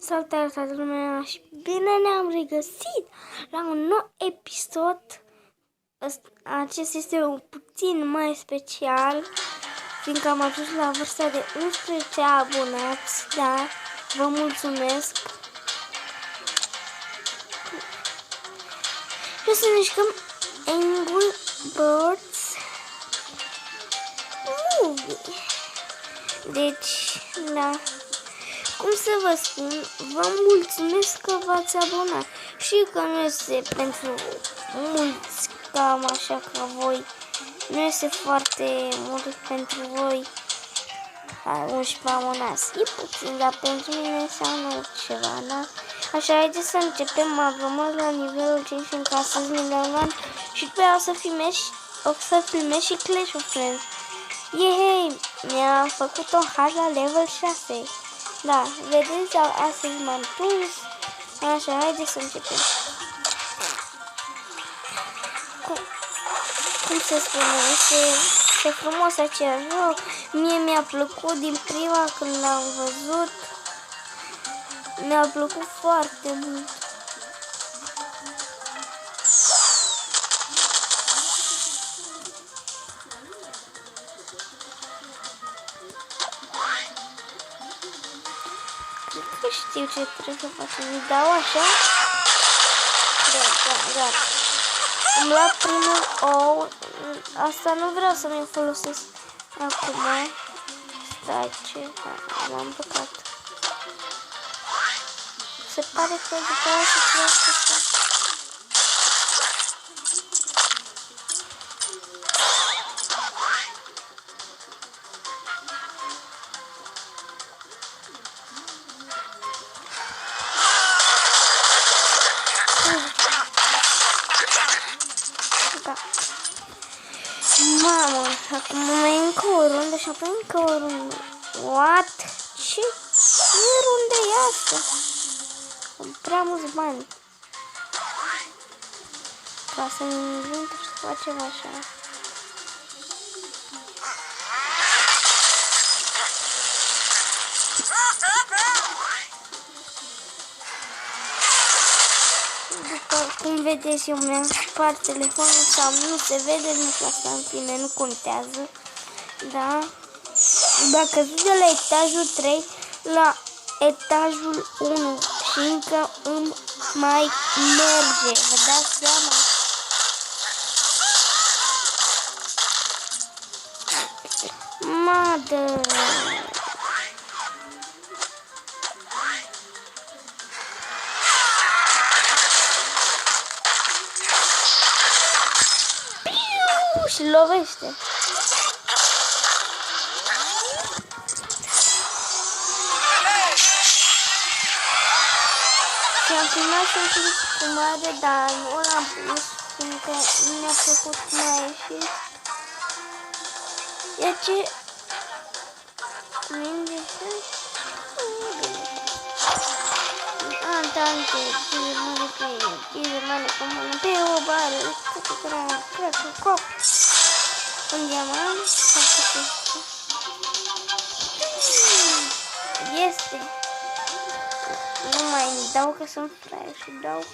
Salutare toată lumea și bine ne-am regăsit la un nou episod. Acesta este un puțin mai special, fiindcă am ajuns la vârsta de 11 abonați, da, vă mulțumesc. Și o să ne jucăm Angry Birds Movie. Deci, da. Cum să vă spun, vă mulțumesc că v-ați abonat. Și că nu este pentru mulți cam așa ca voi. Nu este foarte mult pentru voi 11 abonați. E puțin, dar pentru mine înseamnă ceva, da? Așa, haideți să începem. Am rămas la nivelul 5 în casă milionar și după aia o să filmez și Clash of Clans. Yehey! Mi-a făcut o hard la level 6. Da, vedeți, astăzi m-am tuns. Așa, haideți să începem. Cum se spune, este frumos acel joc. Mie mi-a plăcut din prima când l-am văzut. Mi-a plăcut foarte mult. Nu știu ce trebuie să facem. Îi dau așa? Da, gata. Îmi lua primul ou. Asta nu vreau să mi-l folosesc acum. Stai, ce? M-am băgat. Se pare că după aia să crească asta. Mamă, acum mai încă o rundă și apoi încă o rundă. What? Ce rundă e asta? Am prea mulți bani. Ca să invent să facem așa. După cum vedeți, eu mi-am spart telefonul sau nu se vede, nu știu, asta în fine, nu contează. Da? Dacă căzut de la etajul 3 la etajul 1 și încă îmi mai merge, vă dați seama? Madă! Și lovește. Și am filmat și un clip cu mare, dar nu l-am pus, fiindcă nu mi-a plăcut cum a ieșit. E ce... Minge și... Antante, mare comune, pe o bară, cred că cop. Un diamant, este. Nu mai dau că sunt fraier și dau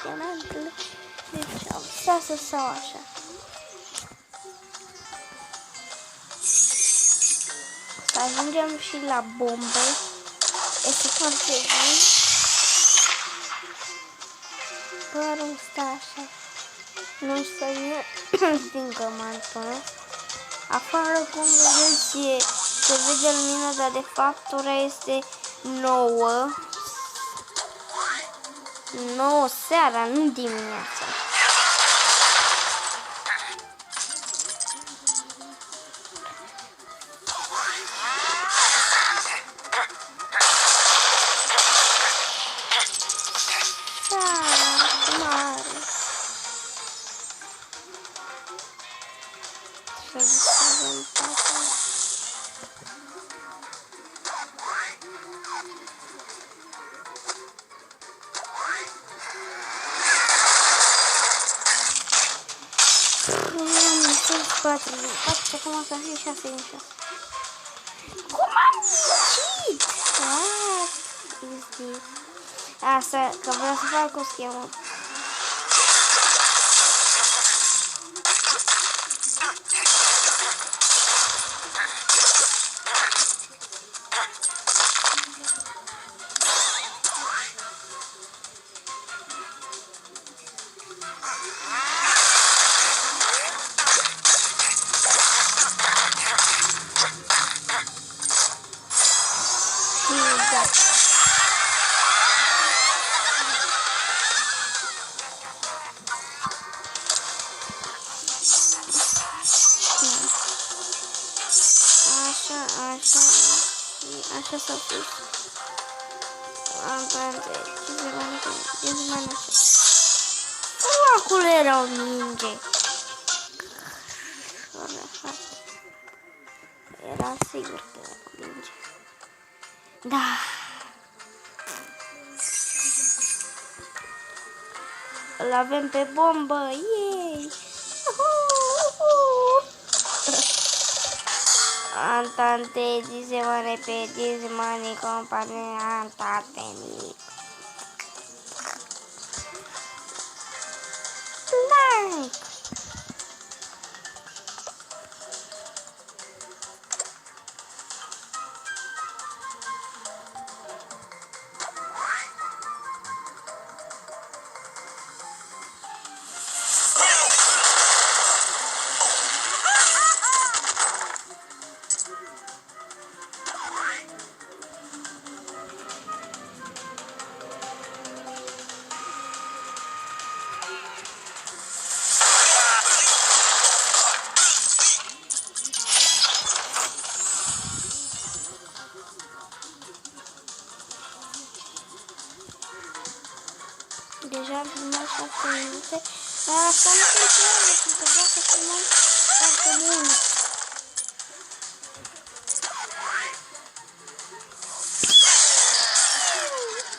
diamantele. Deci am 6 sau așa. Să ajungem și la bombe. Este foarte bun. Doar un sta așa. Nu să stingă mantul. Afară, cum vedeți, se vede lumină, dar de fapt ora este 9. 9 seara, nu dimineața. Acum o să fie 6 din 6. Cum am muncit? știi. Asta, că vreau să fac o schemă. Așa s-a pus. Acolo era o minge. Era sigur că era o minge. Da. Îl avem pe bombă. Yay! Antante, dizemane pe dizemane, companie, antate mic. Like! Deja am filmat 7 minute, dar asta nu funcționează, pentru că vreau să filmăm foarte mult.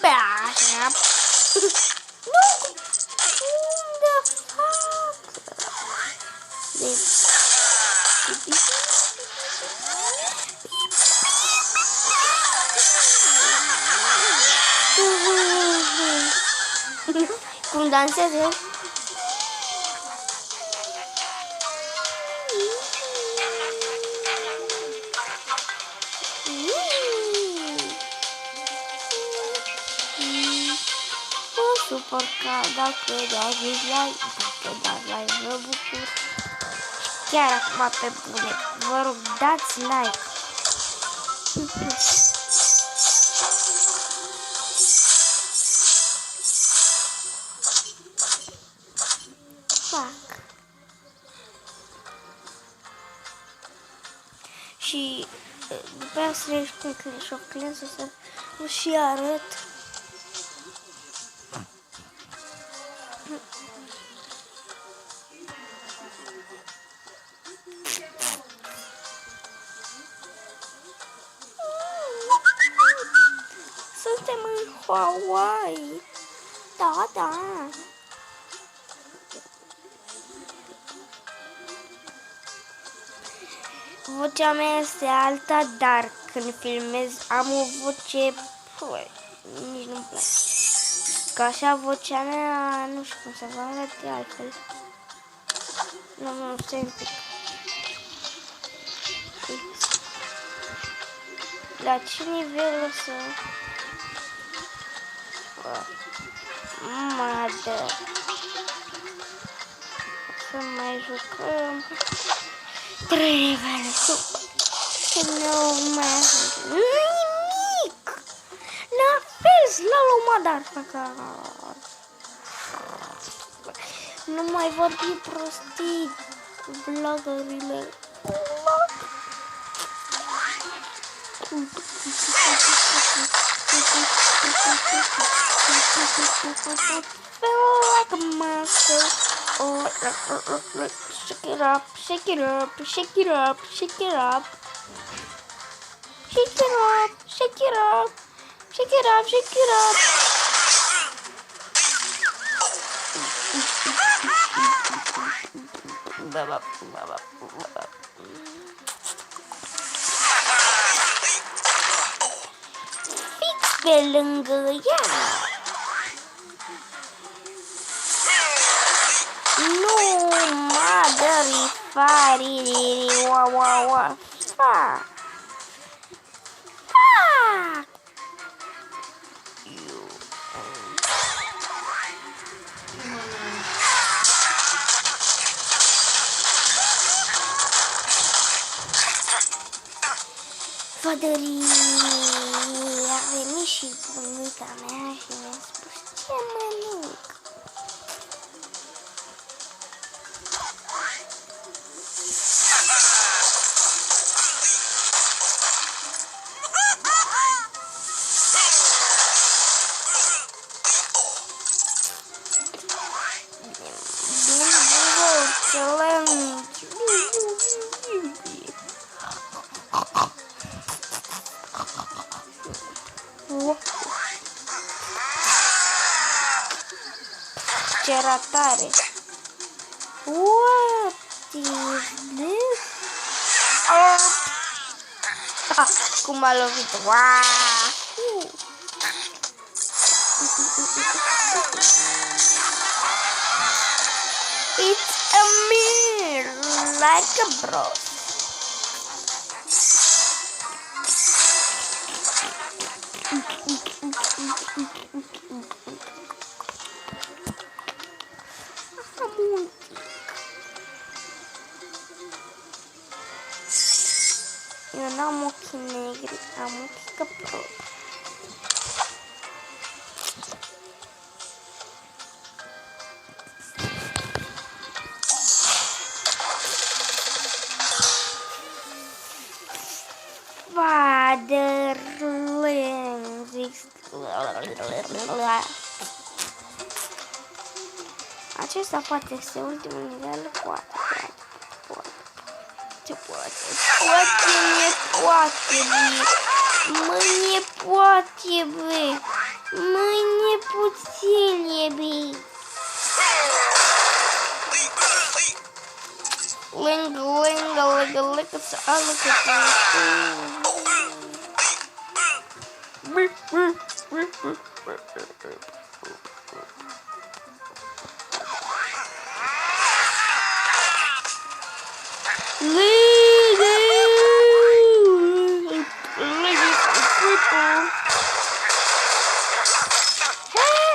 Pe așa. Nu! Unde fac? Deci... Cum dansează? Mă supăr că dacă dați like, dacă dați like, vă bucur. Chiar acum pe bune, vă rog, dați like. Și după aia să le pe Clash of Clans să vă și arăt. Suntem în Hawaii. Da, da. Vocea mea este alta, dar când filmez am o voce, nici nu-mi place. Că așa vocea mea, nu știu cum să vă arate altfel. Nu știu un pic. La ce nivel o să... Mother. Să mai jucăm... 3 nivele. Nu mai ajunge nimic. La fel, slalom, dar nu mai vorbi prostii, vlogările. Feel like a monster. Oh, shake it up, shake it up, shake it up, shake it up. Shake it up, shake it up, shake it up, shake it up. Fix pe lângă ea. Nu, mother fari, wa. Fuck. Fădării a venit și bunica mea și mi-a spus ce mănânc. Ce ratare! What is this? Cum a lovit! Wow! It's a mirror like a bros. Eu n-am ochii negri, am ochii căprot. Acesta poate este ultimul nivel, poate. Ce poate? Mâine poate, băi. Mâine puțin e, băi. Lângă, să alăcă.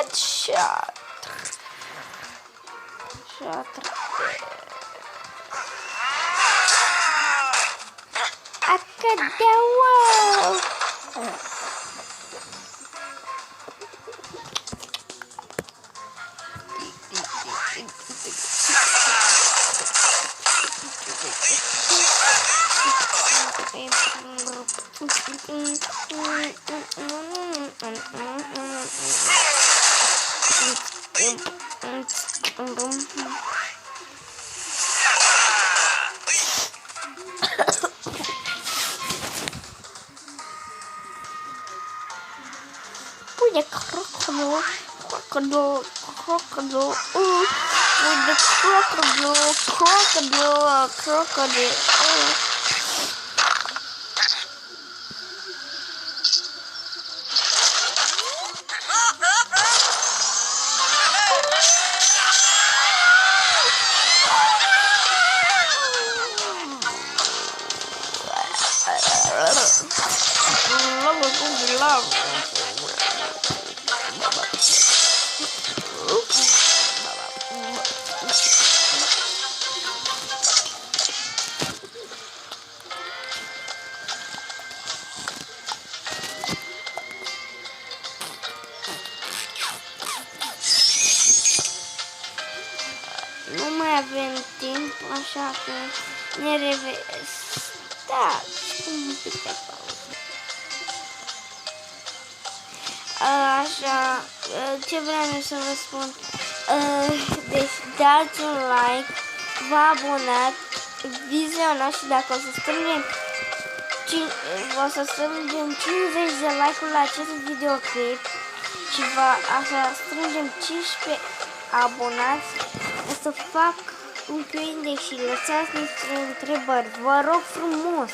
Headshot. Acadeu. Punya crocodile. Nu mai avem timp, așa că ne revedem. Stați un pic pe pauză. Așa, ce vreau să vă spun? Deci dați un like, vă abonați, vizionați și dacă o să strângem 50 de like-uri la acest videoclip și strângem 15 abonați, o să fac un Q&A și lăsați niște întrebări. Vă rog frumos!